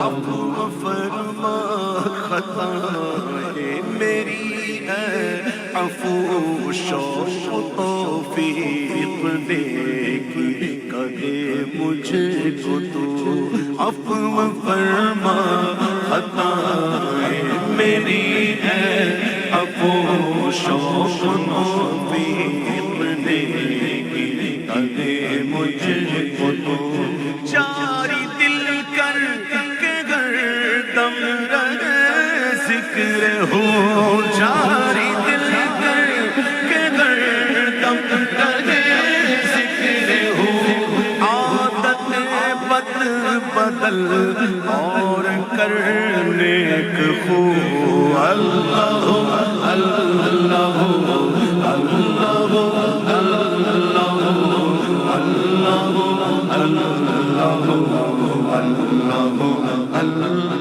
عفو فرما خطائیں میری ہے، عفو شوق توفیق نیکی کرے مجھ کو تو، عفو فرما خطائیں میری ہے، عفو شوق توفیق نیکی کرے مجھ کو تو، جاری دل کر کے گردم رہے ذکر ہو، جاری دل کر کے گردم رہے ذکر ہو، عادت بد بدل اور کرنے کو، اللہ اللہ اللہ اللہ اللہ اللہ اللہ